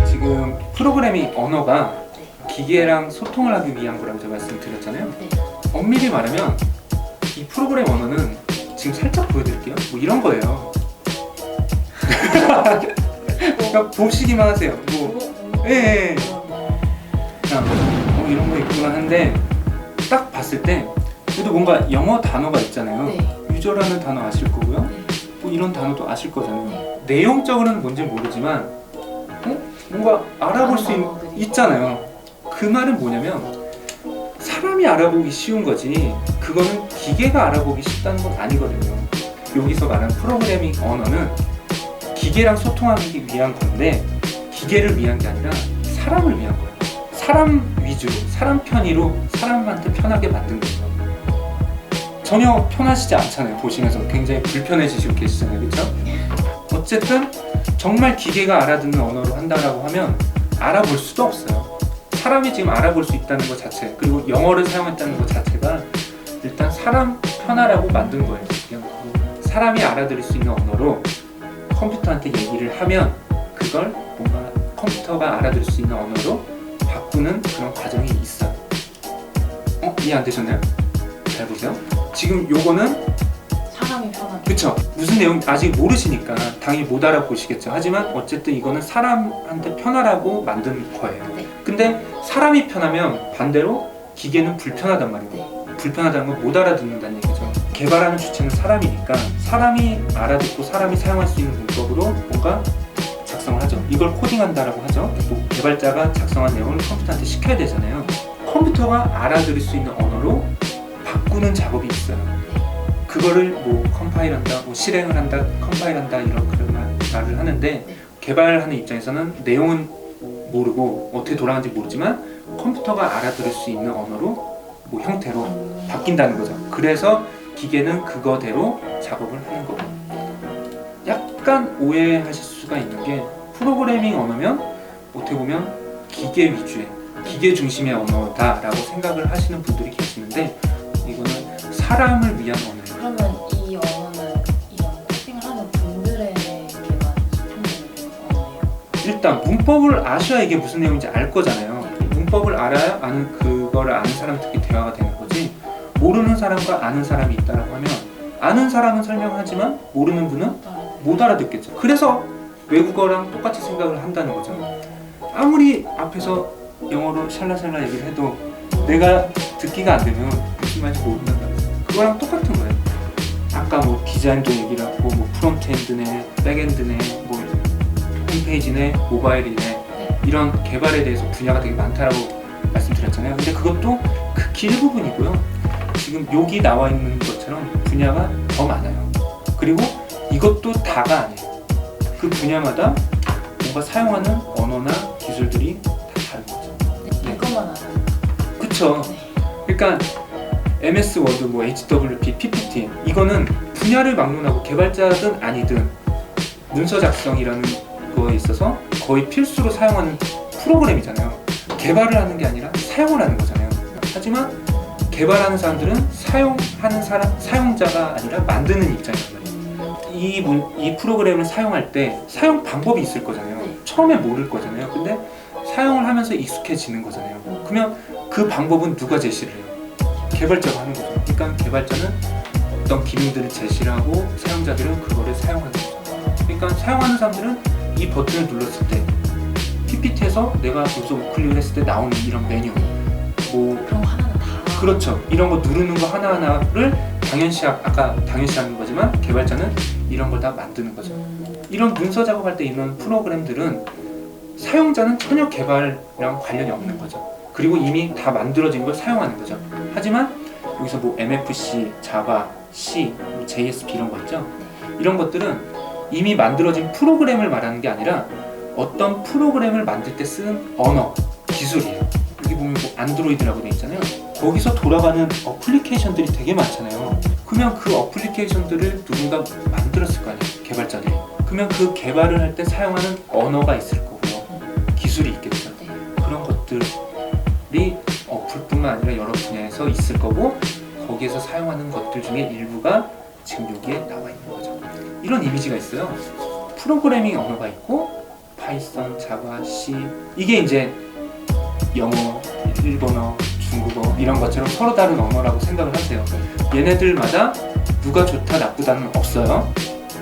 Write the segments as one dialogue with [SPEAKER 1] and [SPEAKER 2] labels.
[SPEAKER 1] 지금 프로그래밍 언어가 기계랑 소통을 하기 위한 거라고 제가 말씀드렸잖아요.
[SPEAKER 2] 네.
[SPEAKER 1] 엄밀히 말하면 이 프로그램 언어는 지금 살짝 보여드릴게요. 뭐 이런 거예요. 그러니까 보시기만 하세요. 뭐, 예, 예. 그냥 이런 거 있구나 한데 딱 봤을 때 그래도 뭔가 영어 단어가 있잖아요.
[SPEAKER 2] 네.
[SPEAKER 1] 유저라는 단어 아실 거고요.
[SPEAKER 2] 네.
[SPEAKER 1] 뭐 이런 단어도 아실 거잖아요.
[SPEAKER 2] 네.
[SPEAKER 1] 내용적으로는 뭔지 모르지만 뭔가 알아볼 수 있잖아요. 그 말은 뭐냐면 사람이 알아보기 쉬운 거지 그거는 기계가 알아보기 쉽다는 건 아니거든요. 여기서 말하는 프로그래밍 언어는 기계랑 소통하기 위한 건데 기계를 위한 게 아니라 사람을 위한 거예요. 사람 위주로, 사람 편의로 사람한테 편하게 만든 거죠. 전혀 편하시지 않잖아요. 보시면서 굉장히 불편해지시고 계시잖아요. 그렇죠? 어쨌든 정말 기계가 알아듣는 언어로 한다라고 하면 알아볼 수도 없어요. 사람이 지금 알아볼 수 있다는 것 자체, 그리고 영어를 사용했다는 것 자체가 일단 사람 편하라고 만든 거예요. 그냥 사람이 알아들을 수 있는 언어로 컴퓨터한테 얘기를 하면 그걸 뭔가 컴퓨터가 알아들을 수 있는 언어로 바꾸는 그런 과정이 있어요. 이해 안 되셨나요? 잘 보세요. 지금 요거는
[SPEAKER 2] 사람이 편하게.
[SPEAKER 1] 그쵸? 무슨 내용 아직 모르시니까 당연히 못 알아보시겠죠. 하지만 어쨌든 이거는 사람한테 편하라고 만든 거예요.
[SPEAKER 2] 네.
[SPEAKER 1] 근데 사람이 편하면 반대로 기계는 불편하단 말이에요.
[SPEAKER 2] 네.
[SPEAKER 1] 불편하다는 건 못 알아듣는다는 얘기죠. 개발하는 주체는 사람이니까 사람이 알아듣고 사람이 사용할 수 있는 문법으로 뭔가 작성을 하죠. 이걸 코딩한다라고 하죠. 또 개발자가 작성한 내용을 컴퓨터한테 시켜야 되잖아요. 컴퓨터가 알아들을 수 있는 언어로 바꾸는 작업이 있어요. 그거를 뭐 컴파일한다, 뭐 실행을 한다, 컴파일한다 이런 그런 말을 하는데 개발하는 입장에서는 내용은 모르고 어떻게 돌아가는지 모르지만 컴퓨터가 알아들을 수 있는 언어로 뭐 형태로 바뀐다는 거죠. 그래서 기계는 그거대로 작업을 하는 거고. 약간 오해하실 수가 있는 게 프로그래밍 언어면 어떻게 보면 기계 위주의, 기계 중심의 언어다라고 생각을 하시는 분들이 계시는데 이거는 사람을 위한 언어예요.
[SPEAKER 2] 그러면 이 언어는 이런 코딩을 하는 분들에게만 소통되는 언어예요?
[SPEAKER 1] 일단 문법을 아셔야 이게 무슨 내용인지 알 거잖아요. 문법을 알아야 그거를 아는 사람 특히 대화가 되는 거지. 모르는 사람과 아는 사람이 있다라고 하면 아는 사람은 설명하지만 모르는 분은 못 알아듣겠죠. 그래서 외국어랑 똑같이 생각을 한다는 거죠. 아무리 앞에서 영어로 샬라샬라 얘기를 해도 내가 듣기가 안 되면 무슨 말인지 모른단 말이에요. 그거랑 똑같은 거예요. 아까 뭐 디자인도 얘기를 하고 뭐 프론트엔드네, 백엔드네, 뭐 홈페이지네, 모바일이네 이런 개발에 대해서 분야가 되게 많다라고 말씀드렸잖아요. 근데 그것도 극히 일부분이고요. 지금 여기 나와 있는 것처럼 분야가 더 많아요. 그리고 이것도 다가 아니에요. 그 분야마다 뭔가 사용하는 언어나 기술들이 다 다른 거죠.
[SPEAKER 2] 네. 이것만 알아요.
[SPEAKER 1] 그쵸? 그러니까 MS 워드, 뭐 HWP, PPT 이거는 분야를 막론하고 개발자든 아니든 문서 작성이라는 거에 있어서 거의 필수로 사용하는 프로그램이잖아요. 개발을 하는 게 아니라 사용을 하는 거잖아요. 하지만 개발하는 사람들은 사용하는 사용자가 아니라 만드는 입장이란 말이에요. 이 프로그램을 사용할 때 사용 방법이 있을 거잖아요. 처음에 모를 거잖아요. 근데 사용을 하면서 익숙해지는 거잖아요. 그러면 그 방법은 누가 제시를 해요? 개발자가 하는 거죠. 그러니까 개발자는 어떤 기능들을 제시를 하고 사용자들은 그거를 사용하는 거죠. 그러니까 사용하는 사람들은 이 버튼을 눌렀을 때 PPT에서 내가 여기서 우클릭을 했을 때 나오는 이런 메뉴 뭐
[SPEAKER 2] 그런 거 하나는 다.
[SPEAKER 1] 그렇죠. 이런 거 누르는 거 하나하나를 아까 당연시 하는 거지만 개발자는 이런 걸 다 만드는 거죠. 이런 문서 작업할 때 이런 프로그램들은 사용자는 전혀 개발이랑 관련이 없는 거죠. 그리고 이미 다 만들어진 걸 사용하는 거죠. 하지만 여기서 뭐 MFC, 자바, C, JSP 이런 거 있죠. 이런 것들은 이미 만들어진 프로그램을 말하는 게 아니라 어떤 프로그램을 만들 때 쓰는 언어, 기술이에요. 여기 보면 뭐 안드로이드라고 돼 있잖아요. 거기서 돌아가는 어플리케이션들이 되게 많잖아요. 그러면 그 어플리케이션들을 누군가 만들었을 거 아니에요, 개발자들이. 그러면 그 개발을 할 때 사용하는 언어가 있을 거고요. 기술이 있겠죠. 그런 것들이 어플뿐만 아니라 여러 분야에서 있을 거고 거기에서 사용하는 것들 중에 일부가 지금 여기에 나와 있는 거죠. 이런 이미지가 있어요. 프로그래밍 언어가 있고 파이썬, 자바, C 이게 이제 영어, 일본어, 중국어 이런 것처럼 서로 다른 언어라고 생각을 하세요. 얘네들마다 누가 좋다 나쁘다는 없어요.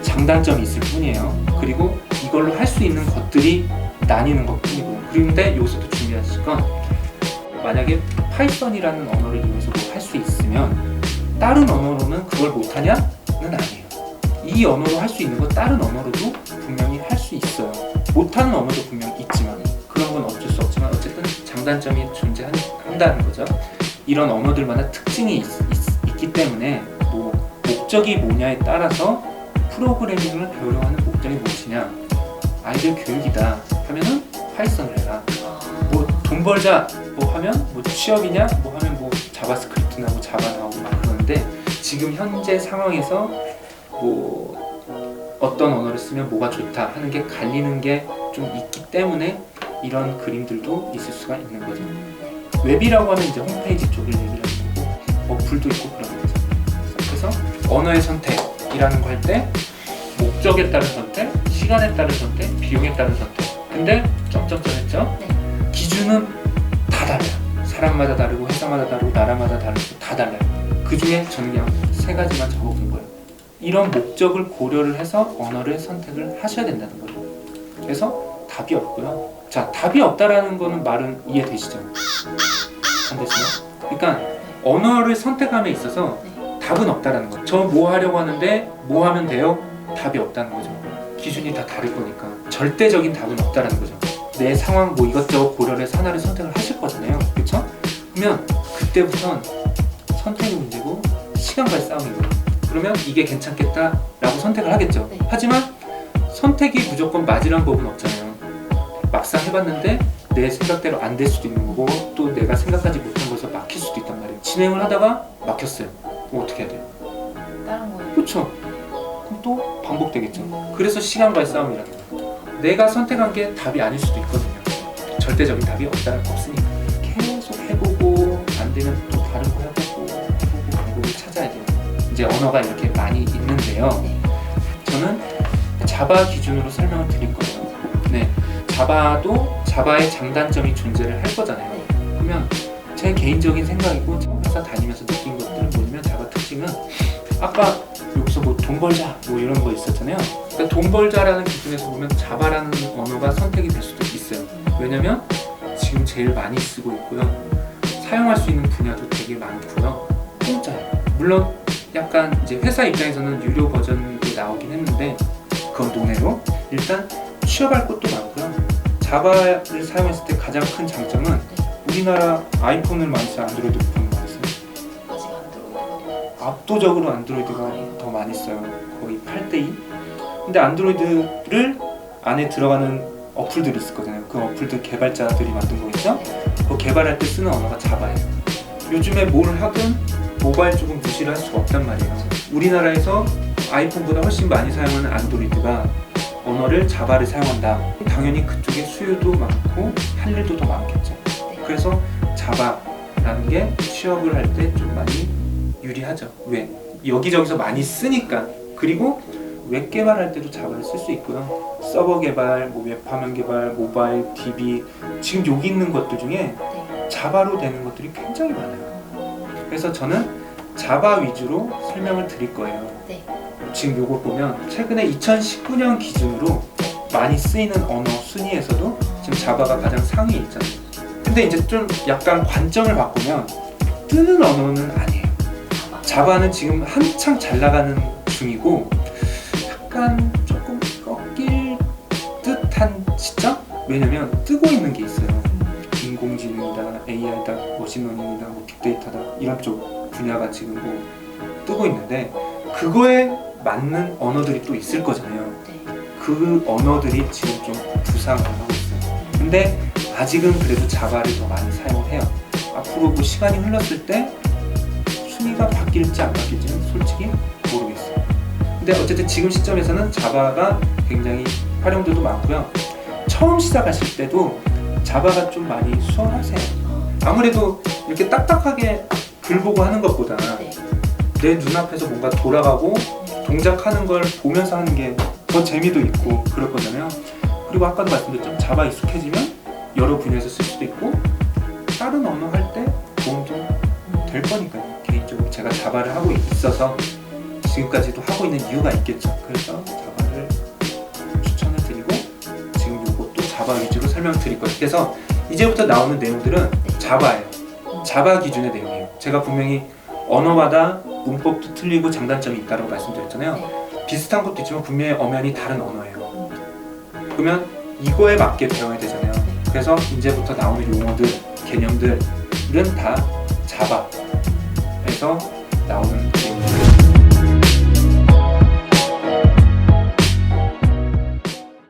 [SPEAKER 1] 장단점이 있을 뿐이에요. 그리고 이걸로 할 수 있는 것들이 나뉘는 것 뿐이고, 그런데 여기서도 준비하실 건 만약에 파이썬이라는 언어를 이용해서 뭐 할 수 있으면 다른 언어로는 그걸 못하냐는 아니에요. 이 언어로 할 수 있는 거 다른 언어로도 분명히 할 수 있어요. 못하는 언어도 분명 있지만 그런 건 어쩔 수 없지만 어쨌든 장단점이 존재한다는 거죠. 이런 언어들마다 특징이 있기 때문에 뭐 목적이 뭐냐에 따라서 프로그래밍을 배우려고 하는 목적이 무엇이냐, 아이들 교육이다 하면은 파이썬을 해라. 뭐 돈 벌자 뭐 하면 뭐 취업이냐 뭐 하면 뭐 자바스크립트나 뭐 자바 나오고 막 그러는데, 지금 현재 상황에서 뭐 어떤 언어를 쓰면 뭐가 좋다 하는 게 갈리는 게 좀 있기 때문에 이런 그림들도 있을 수가 있는 거죠. 웹이라고 하면 이제 홈페이지 쪽을 얘기를 하는 거고 어플도 있고 그런 거죠. 그래서 언어의 선택이라는 거 할 때 목적에 따른 선택, 시간에 따른 선택, 비용에 따른 선택. 근데 점점점 했죠? 기준은 다 달라요. 사람마다 다르고 회사마다 다르고 나라마다 다르고 다 달라요. 그 중에 저는 그냥 3가지만 적어본 거예요. 이런 목적을 고려를 해서 언어를 선택을 하셔야 된다는 거죠. 그래서 답이 없고요. 자, 답이 없다라는 거는 말은 이해되시죠? 안 되시나요? 그러니까 언어를 선택함에 있어서 답은 없다라는 거죠. 저 뭐 하려고 하는데 뭐 하면 돼요? 답이 없다는 거죠. 기준이 다 다를 거니까 절대적인 답은 없다라는 거죠. 내 상황 뭐 이것저것 고려를 해서 하나를 선택을 하실 거잖아요. 그렇죠? 그러면 그때부터는 선택의 문제고 시간과의 싸움이고, 그러면 이게 괜찮겠다라고 선택을 하겠죠. 하지만 선택이 무조건 맞으란 법은 없잖아요. 막상 해봤는데 내 생각대로 안 될 수도 있는 거고 또 내가 생각하지 못한 것에서 막힐 수도 있단 말이에요. 진행을 하다가 막혔어요. 그럼 어떻게 해야 돼요?
[SPEAKER 2] 다른 거.
[SPEAKER 1] 그렇죠. 그럼 또 반복되겠죠. 그래서 시간과의 싸움이라는 거예요. 내가 선택한 게 답이 아닐 수도 있거든요. 절대적인 답이 없으니까 계속 해보고 안 되면 또 다른 거 해보고 방법을 찾아야 돼요. 이제 언어가 이렇게 많이 있는데요. 저는 자바 기준으로 설명을 드릴 거예요. 네, 자바도 자바의 장단점이 존재를 할 거잖아요. 그러면 제 개인적인 생각이고 회사 다니면서 느낀 것들은 뭐냐면, 자바 특징은 아까 여기서 뭐 돈 벌자 뭐 이런 거 있었잖아요. 그러니까 돈 벌자라는 기준에서 보면 자바라는 언어가 선택이 될 수도 있어요. 왜냐면 지금 제일 많이 쓰고 있고요. 사용할 수 있는 분야도 되게 많고요. 공짜예요. 물론 약간 이제 회사 입장에서는 유료 버전도 나오긴 했는데 그건 논외로 일단 취업할 것도 많고요. 자바를 사용했을 때 가장 큰 장점은 우리나라 아이폰을 많이 써요, 안드로이드 폰을 많이 써요?
[SPEAKER 2] 아직 안드로이드.
[SPEAKER 1] 압도적으로 안드로이드가 더 많이 써요. 거의 8대2. 근데 안드로이드를 안에 들어가는 어플들이 있을 거잖아요. 그 어플들 개발자들이 만든 거겠죠? 그 개발할 때 쓰는 언어가 자바예요. 요즘에 뭘 하든 모바일 쪽은 무시를 할 수가 없단 말이에요. 우리나라에서 아이폰보다 훨씬 많이 사용하는 안드로이드가 언어를 자바를 사용한다. 당연히 그쪽에 수요도 많고 할 일도 더 많겠죠. 그래서 자바라는 게 취업을 할 때 좀 많이 유리하죠. 왜? 여기저기서 많이 쓰니까. 그리고 웹 개발할 때도 자바를 쓸 수 있고요. 서버 개발, 뭐 웹화면 개발, 모바일, DB, 지금 여기 있는 것들 중에 자바로 되는 것들이 굉장히 많아요. 그래서 저는 자바 위주로 설명을 드릴 거예요. 지금 요거 보면 최근에 2019년 기준으로 많이 쓰이는 언어 순위에서도 지금 자바가 가장 상위에 있잖아요. 근데 이제 좀 약간 관점을 바꾸면 뜨는 언어는 아니에요. 자바는 지금 한창 잘 나가는 중이고 약간 조금 꺾일 듯한 시점? 왜냐면 뜨고 있는 게 있어요. 인공지능이다, AI다, 머신러닝이다, 뭐 빅데이터다 이런 쪽 분야가 지금 뭐 뜨고 있는데 그거에 맞는 언어들이 또 있을 거잖아요. 그 언어들이 지금 좀 부상을 하고 있어요. 근데 아직은 그래도 자바를 더 많이 사용을 해요. 앞으로 뭐 시간이 흘렀을 때 순위가 바뀔지 안 바뀔지는 솔직히 모르겠어요. 근데 어쨌든 지금 시점에서는 자바가 굉장히 활용도도 많고요. 처음 시작하실 때도 자바가 좀 많이 수월하세요. 아무래도 이렇게 딱딱하게 글 보고 하는 것보다 내 눈앞에서 뭔가 돌아가고 동작하는 걸 보면서 하는 게 더 재미도 있고 그럴 거잖아요. 그리고 아까도 말씀드렸죠. 자바 익숙해지면 여러 분야에서 쓸 수도 있고 다른 언어 할 때 도움도 될 거니까요. 개인적으로 제가 자바를 하고 있어서 지금까지도 하고 있는 이유가 있겠죠. 그래서 자바를 추천을 드리고 지금 이것도 자바 위주로 설명드릴 거예요. 그래서 이제부터 나오는 내용들은 자바예요. 자바 기준의 내용이에요. 제가 분명히 언어마다 문법도 틀리고 장단점이 있다고 말씀드렸잖아요.
[SPEAKER 2] 네.
[SPEAKER 1] 비슷한 것도 있지만 분명히 엄연히 다른 언어예요. 그러면 이거에 맞게 배워야 되잖아요. 그래서 이제부터 나오는 용어들, 개념들은 다 자바에서 나오는